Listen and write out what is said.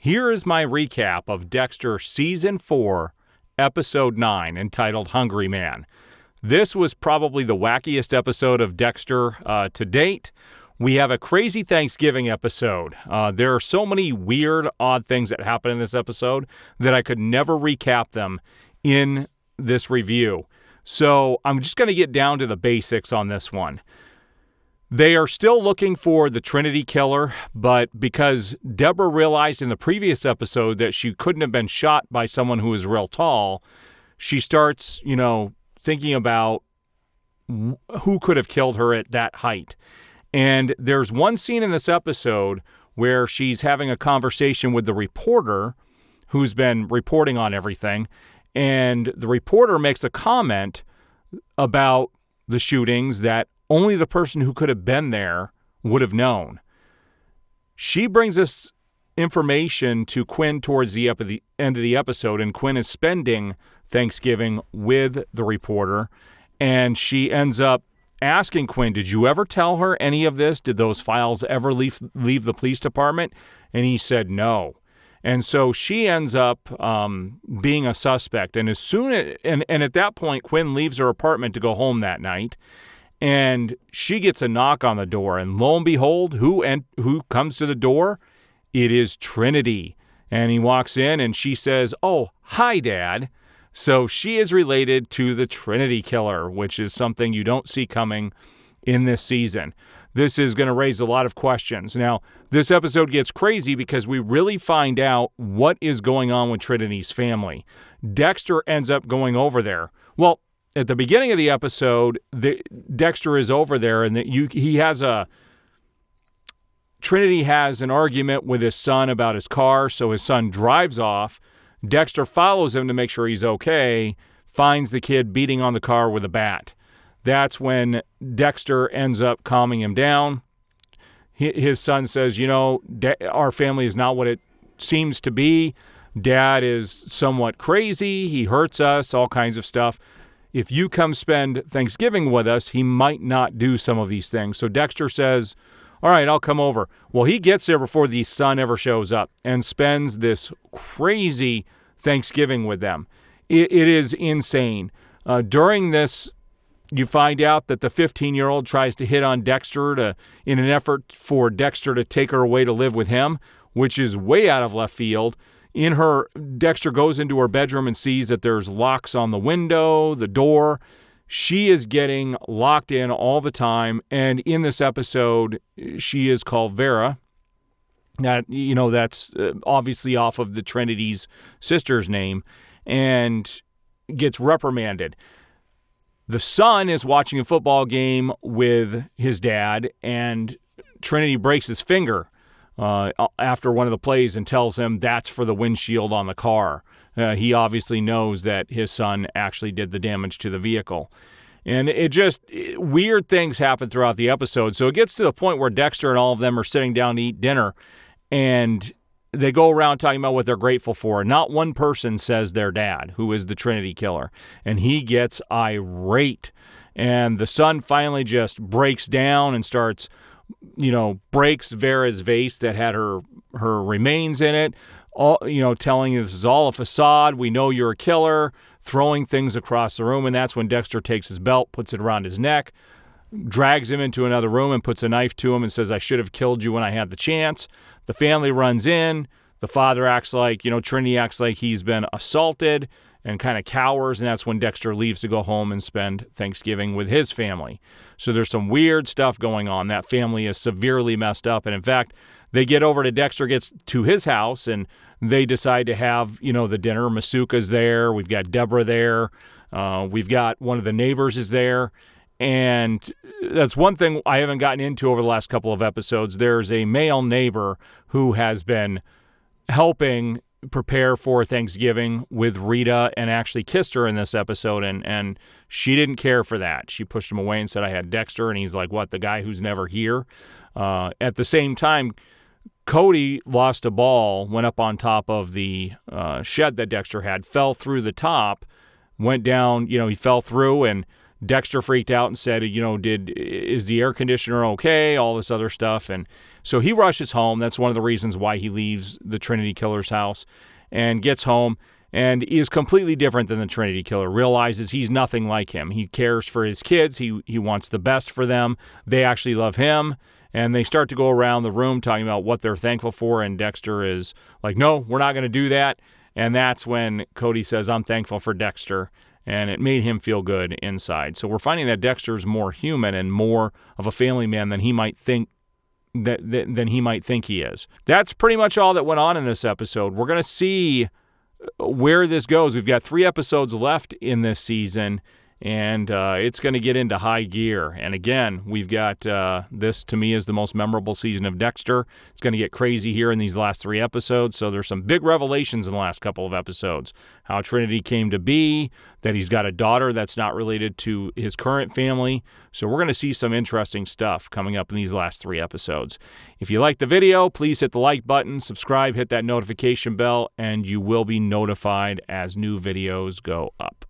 Here is my recap of Dexter Season 4, Episode 9, entitled Hungry Man. This was probably the wackiest episode of Dexter to date. We have a crazy Thanksgiving episode. There are so many weird, odd things that happen in this episode that I could never recap them in this review. So I'm just going to get down to the basics on this one. They are still looking for the Trinity killer, but because Deborah realized in the previous episode that she couldn't have been shot by someone who was real tall, she starts, thinking about who could have killed her at that height. And there's one scene in this episode where she's having a conversation with the reporter who's been reporting on everything, and the reporter makes a comment about the shootings that only the person who could have been there would have known. She brings this information to Quinn towards the end of the episode, and Quinn is spending Thanksgiving with the reporter, and she ends up asking Quinn, did you ever tell her any of this? Did those files ever leave the police department? And he said no. And so she ends up being a suspect. And at that point, Quinn leaves her apartment to go home that night. And she gets a knock on the door, and lo and behold, who comes to the door? It is Trinity. And he walks in, and she says, "Oh, hi, Dad." So she is related to the Trinity killer, which is something you don't see coming in this season. This is going to raise a lot of questions. Now, this episode gets crazy because we really find out what is going on with Trinity's family. Dexter ends up going over there. Well, at the beginning of the episode, Dexter is over there, and Trinity has an argument with his son about his car, so his son drives off. Dexter follows him to make sure he's okay, finds the kid beating on the car with a bat. That's when Dexter ends up calming him down. His son says, our family is not what it seems to be. Dad is somewhat crazy. He hurts us, all kinds of stuff. If you come spend Thanksgiving with us, he might not do some of these things. So Dexter says, all right, I'll come over. Well, he gets there before the son ever shows up and spends this crazy Thanksgiving with them. It is insane. During this, you find out that the 15-year-old tries to hit on Dexter in an effort for Dexter to take her away to live with him, which is way out of left field. Dexter goes into her bedroom and sees that there's locks on the window, the door. She is getting locked in all the time, and in this episode, she is called Vera. That's obviously off of the Trinity's sister's name, and gets reprimanded. The son is watching a football game with his dad, and Trinity breaks his finger after one of the plays and tells him that's for the windshield on the car. He obviously knows that his son actually did the damage to the vehicle. And weird things happen throughout the episode. So it gets to the point where Dexter and all of them are sitting down to eat dinner, and they go around talking about what they're grateful for. Not one person says their dad, who is the Trinity killer. And he gets irate. And the son finally just breaks down and starts breaks Vera's vase that had her remains in it, telling you this is all a facade. We know you're a killer, throwing things across the room. And that's when Dexter takes his belt, puts it around his neck, drags him into another room and puts a knife to him and says, I should have killed you when I had the chance. The family runs in. The father acts like, Trinity acts like he's been assaulted and kind of cowers, and that's when Dexter leaves to go home and spend Thanksgiving with his family. So there's some weird stuff going on. That family is severely messed up, and in fact, they get over to Dexter gets to his house, and they decide to have, the dinner. Masuka's there. We've got Deborah there. We've got one of the neighbors is there, and that's one thing I haven't gotten into over the last couple of episodes. There's a male neighbor who has been helping prepare for Thanksgiving with Rita and actually kissed her in this episode, and she didn't care for that. She pushed him away and said, I had Dexter, and he's like, what, the guy who's never here? At the same time, Cody lost a ball, went up on top of the shed that Dexter had, fell through the top, went down, he fell through, and Dexter freaked out and said, is the air conditioner okay? All this other stuff. And so he rushes home. That's one of the reasons why he leaves the Trinity Killer's house and gets home and is completely different than the Trinity Killer. Realizes he's nothing like him. He cares for his kids. He wants the best for them. They actually love him. And they start to go around the room talking about what they're thankful for. And Dexter is like, no, we're not going to do that. And that's when Cody says, I'm thankful for Dexter. And it made him feel good inside. So we're finding that Dexter's more human and more of a family man than he might think than he might think he is. That's pretty much all that went on in this episode. We're going to see where this goes. We've got 3 episodes left in this season, and it's going to get into high gear. And again, we've got this, to me, is the most memorable season of Dexter. It's going to get crazy here in these last 3 episodes. So there's some big revelations in the last couple of episodes. How Trinity came to be, that he's got a daughter that's not related to his current family. So we're going to see some interesting stuff coming up in these last 3 episodes. If you like the video, please hit the like button, subscribe, hit that notification bell, and you will be notified as new videos go up.